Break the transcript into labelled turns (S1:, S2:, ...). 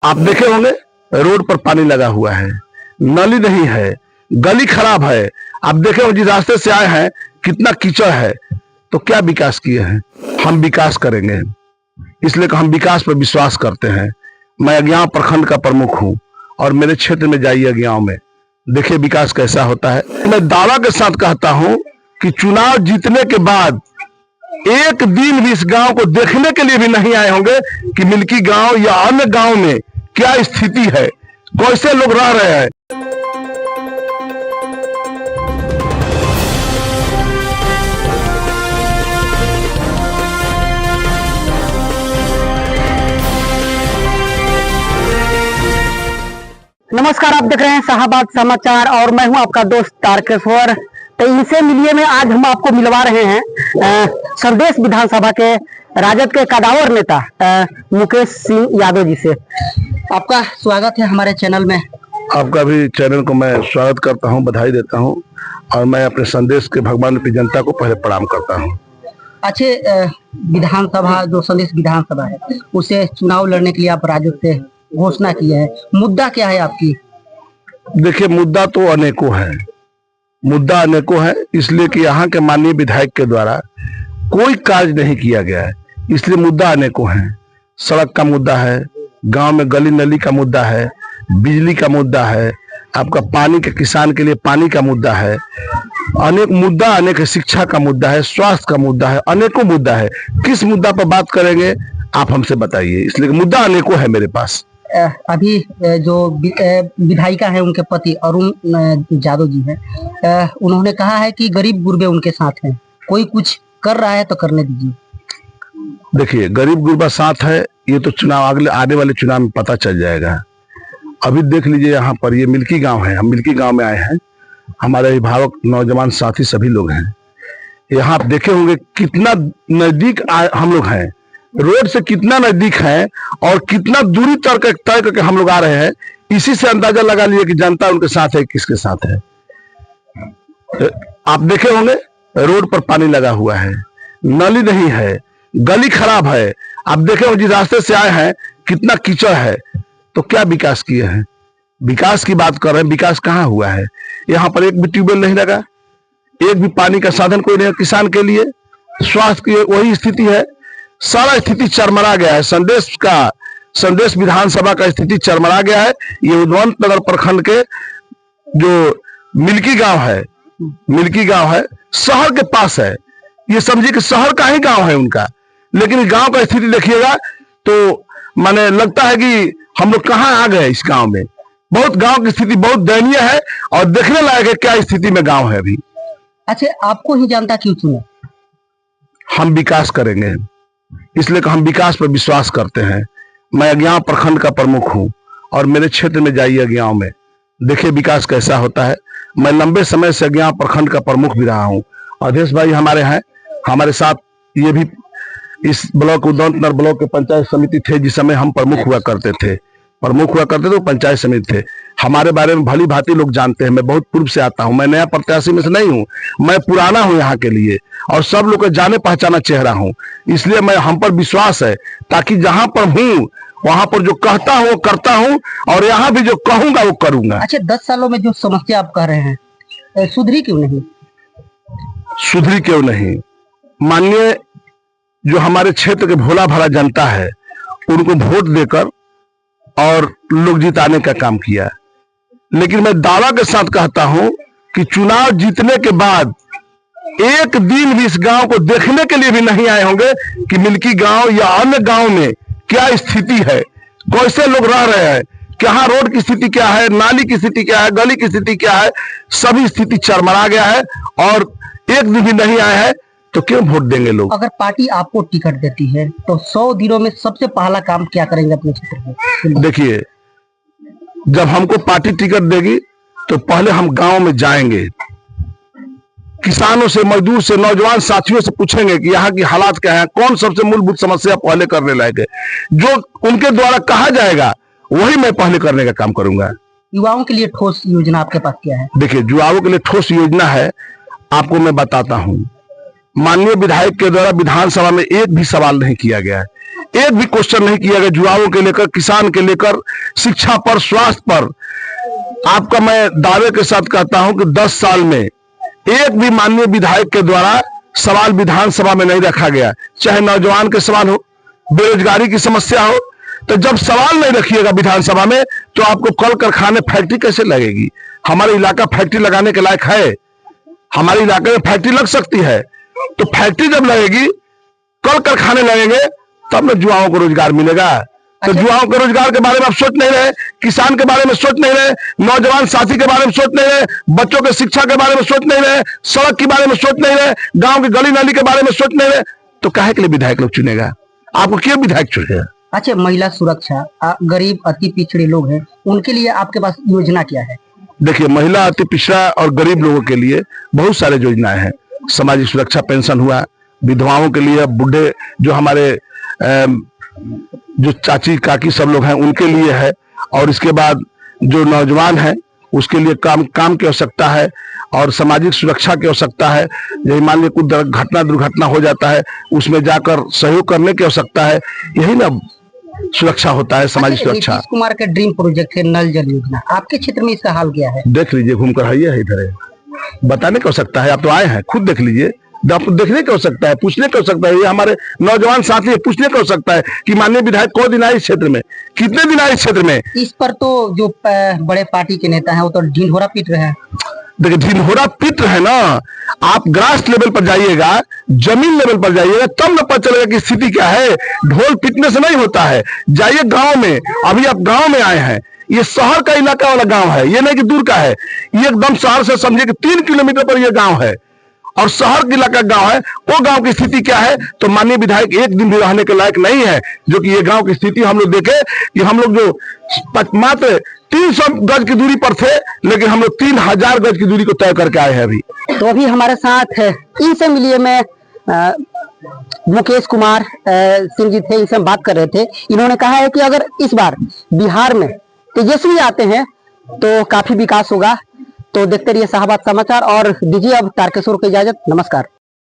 S1: आप देखे होंगे रोड पर पानी लगा हुआ है, नाली नहीं है, गली खराब है। आप देखे होंगे जिस रास्ते से आए हैं कितना कीचड़ है। तो क्या विकास किए हैं? हम विकास करेंगे, इसलिए हम विकास पर विश्वास करते हैं। मैं अज्ञाव प्रखंड का प्रमुख हूं और मेरे क्षेत्र में जाइए अज्ञाव में, देखिए विकास कैसा होता है। मैं दावा के साथ कहता हूं कि चुनाव जीतने के बाद एक दिन भी इस गांव को देखने के लिए भी नहीं आए होंगे कि मिल्की गांव या अन्य गांव में क्या स्थिति है, कैसे लोग रह रहे हैं।
S2: नमस्कार, आप देख रहे हैं शाहबाद समाचार और मैं हूं आपका दोस्त तारकेश्वर। तो इनसे मिलिए में आज हम आपको मिलवा रहे हैं संदेश विधानसभा के राजद के कदावर नेता मुकेश सिंह यादव जी से। आपका स्वागत है हमारे चैनल में।
S1: आपका भी चैनल को मैं स्वागत करता हूं, बधाई देता हूं और मैं अपने संदेश के भगवान की जनता को पहले प्रणाम करता हूं।
S2: अच्छे विधानसभा जो संदेश विधानसभा है उसे चुनाव लड़ने के लिए आप राजद से घोषणा की है, मुद्दा क्या है आपकी?
S1: देखिए मुद्दा तो अनेकों है, इसलिए कि यहाँ के माननीय विधायक के द्वारा कोई कार्य नहीं किया गया है, इसलिए मुद्दा अनेकों हैं। सड़क का मुद्दा है, गांव में गली नली का मुद्दा है, बिजली का मुद्दा है, आपका पानी के किसान के लिए पानी का मुद्दा है, अनेक शिक्षा का मुद्दा है, स्वास्थ्य का मुद्दा है, अनेकों मुद्दा है। किस मुद्दा पर बात करेंगे आप हमसे बताइए, इसलिए मुद्दा अनेकों है मेरे पास।
S2: अभी जो विधायिका है उनके पति अरुण यादव जी हैं, उन्होंने कहा है कि गरीब गुरबे उनके साथ हैं, कोई कुछ कर रहा है तो करने दीजिए।
S1: देखिए गरीब गुरबा साथ है, ये तो चुनाव अगले आने वाले चुनाव में पता चल जाएगा। अभी देख लीजिए यहाँ पर ये मिल्की गांव है, हम मिल्की गांव में आए हैं, हमारे अभिभावक नौजवान साथी सभी लोग हैं। यहाँ आप देखे होंगे कितना नजदीक हम लोग हैं, रोड से कितना नजदीक है और कितना दूरी तय करके हम लोग आ रहे हैं। इसी से अंदाजा लगा लिए कि जनता उनके साथ है, किसके साथ है। आप देखे होंगे रोड पर पानी लगा हुआ है, नाली नहीं है, गली खराब है। आप देखे होंगे जिस रास्ते से आए हैं कितना कीचड़ है। तो क्या विकास किए हैं? विकास की बात कर रहे हैं, विकास कहाँ हुआ है? यहाँ पर एक भी ट्यूबवेल नहीं लगा, एक भी पानी का साधन कोई नहीं है किसान के लिए। स्वास्थ्य की वही स्थिति है, सारा स्थिति चरमरा गया है। संदेश विधानसभा का स्थिति चरमरा गया है। ये उद्वंत नगर प्रखंड के जो मिल्की गांव है, शहर के पास है। ये समझिए कि शहर का ही गांव है उनका, लेकिन गांव का स्थिति देखिएगा तो माने लगता है कि हम लोग कहाँ आ गए इस गांव में। गांव की स्थिति बहुत दयनीय है और देखने लायक है क्या स्थिति में गांव है अभी।
S2: अच्छा, आपको ही जनता क्यों चुने?
S1: हम विकास करेंगे, इसलिए हम विकास पर विश्वास करते हैं। मैं अज्ञाव प्रखंड का प्रमुख हूं और मेरे क्षेत्र में जाइए अज्ञाव में, देखिए विकास कैसा होता है। मैं लंबे समय से अज्ञाव प्रखंड का प्रमुख भी रहा हूं। अधेश भाई हमारे हैं, हमारे साथ ये भी इस ब्लॉक उद्वंत नगर ब्लॉक के पंचायत समिति थे जिस समय हम प्रमुख हुआ करते थे वो पंचायत समिति थे। हमारे बारे में भली भांति लोग जानते हैं। मैं बहुत पूर्व से आता हूं, मैं नया प्रत्याशी में से नहीं हूं, मैं पुराना हूं यहाँ के लिए और सब लोग को जाने पहचाना चेहरा हूं। इसलिए मैं हम पर विश्वास है, ताकि जहां पर हूं वहां पर जो कहता हूं वो करता हूं और यहाँ भी जो कहूंगा वो करूंगा।
S2: अच्छा, 10 सालों में जो समस्या आप कह रहे हैं सुधरी क्यों नहीं? माननीय जो हमारे क्षेत्र के भोला भाला जनता है उनको वोट देकर और लोग जिताने का काम किया। लेकिन मैं दावा के साथ कहता हूं कि चुनाव जीतने के बाद एक दिन भी इस गांव को देखने के लिए भी नहीं आए होंगे कि मिल्की गांव या अन्य गांव में क्या स्थिति है, कैसे लोग रह रहे हैं, क्या रोड की स्थिति क्या है, नाली की स्थिति क्या है, गली की स्थिति क्या है। सभी स्थिति चरमरा गया है और एक दिन भी नहीं आए हैं, तो क्यों वोट देंगे लोग? अगर पार्टी आपको टिकट देती है तो 100 दिनों में सबसे पहला काम क्या करेंगे अपने क्षेत्र में?
S1: देखिए, जब हमको पार्टी टिकट देगी तो पहले हम गांव में जाएंगे, किसानों से, मजदूर से, नौजवान साथियों से पूछेंगे कि यहाँ की हालात क्या है, कौन सबसे मूलभूत समस्या पहले करने लायक है। जो उनके द्वारा कहा जाएगा वही मैं पहले करने का काम करूंगा।
S2: युवाओं के लिए ठोस योजना आपके पास क्या है?
S1: देखिए, युवाओं के लिए ठोस योजना है, आपको मैं बताता हूं। माननीय विधायक के द्वारा विधानसभा में एक भी सवाल नहीं किया गया है। एक भी क्वेश्चन नहीं किया गया युवाओं के लेकर, किसान के लेकर, शिक्षा पर, स्वास्थ्य पर। आपका मैं दावे के साथ कहता हूं कि 10 साल में एक भी माननीय विधायक के द्वारा सवाल विधानसभा में नहीं रखा गया, चाहे नौजवान के सवाल हो, बेरोजगारी की समस्या हो। तो जब सवाल नहीं रखिएगा विधानसभा में तो आपको कल कारखाने फैक्ट्री कैसे लगेगी? हमारे इलाका फैक्ट्री लगाने के लायक है? हमारे इलाके में फैक्ट्री लग सकती है, तो फैक्ट्री जब लगेगी, कल कारखाने लगेंगे, तब न युवाओं को रोजगार मिलेगा। तो युवाओं के रोजगार के बारे में आप सोच नहीं रहे, किसान के बारे में सोच नहीं रहे, नौजवान साथी के बारे में सोच नहीं रहे, बच्चों के शिक्षा के बारे में सोच नहीं रहे, सड़क के बारे में सोच नहीं रहे, गांव की गली नाली के बारे में सोच नहीं रहे, तो काहे के लिए विधायक लोग चुनेगा? आपको क्यों विधायक चुनेगा?
S3: अच्छा, महिला सुरक्षा, गरीब अति पिछड़े लोग हैं, उनके लिए आपके पास योजना क्या है?
S1: देखिए, महिला अति पिछड़ा और गरीब लोगों के लिए बहुत सारे योजनाएं हैं। सामाजिक सुरक्षा पेंशन हुआ, विधवाओं के लिए, बूढ़े जो हमारे जो चाची काकी सब लोग हैं उनके लिए है, और इसके बाद जो नौजवान है उसके लिए काम की आवश्यकता है, और सामाजिक सुरक्षा की आवश्यकता है। यही मान लीजिए कुछ घटना दुर्घटना हो जाता है, उसमें जाकर सहयोग करने की आवश्यकता है, यही ना सुरक्षा होता है, सामाजिक सुरक्षा।
S3: नीतीश कुमार का ड्रीम प्रोजेक्ट है नल जल योजना, आपके क्षेत्र में इसका हाल क्या है?
S1: देख लीजिए, घूमकर आइए, इधर है, बताने की आवश्यकता है, आप तो आए हैं, खुद देख लीजिए, देखने की आवश्यकता है, पूछने की आवश्यकता है। ये हमारे नौजवान साथी है, पूछने की आवश्यकता है कि माननीय विधायक कौन दिन आए इस क्षेत्र में, कितने दिन आए इस क्षेत्र में।
S3: इस पर तो जो बड़े पार्टी के नेता हैं वो तो ढिंढोरा पीट रहे हैं।
S1: देखिए, ढिंढोरा पीट रहे ना, आप ग्रास लेवल पर जाइएगा, जमीन लेवल पर जाइएगा, तब न पता चलेगा कि स्थिति क्या है। ढोल पीटने से नहीं होता है, जाइए गांव में। अभी आप गांव में आए हैं, ये शहर का इलाका वाला गांव है, ये नहीं कि दूर का है, ये एकदम शहर से समझिए कि 3 किलोमीटर पर यह गांव है, और शहर के इलाका गांव है। वो गांव की स्थिति क्या है, तो माननीय विधायक एक दिन भी रहने के लायक नहीं है। जो कि ये गांव की स्थिति हम लोग देखे कि हम लोग जो मात्र 300 गज की दूरी पर थे, लेकिन हम लोग 3000 गज की दूरी को तय करके आए हैं अभी।
S3: तो अभी हमारे साथ है, इनसे मिलिए, मैं मुकेश कुमार सिंह जी थे, इनसे हम बात कर रहे थे। इन्होंने कहा है कि अगर इस बार बिहार में तेजस्वी आते हैं तो काफी विकास होगा। तो देखते रहिए शाहबाद समाचार, और दीजिए अब तारकेश्वर को इजाजत। नमस्कार।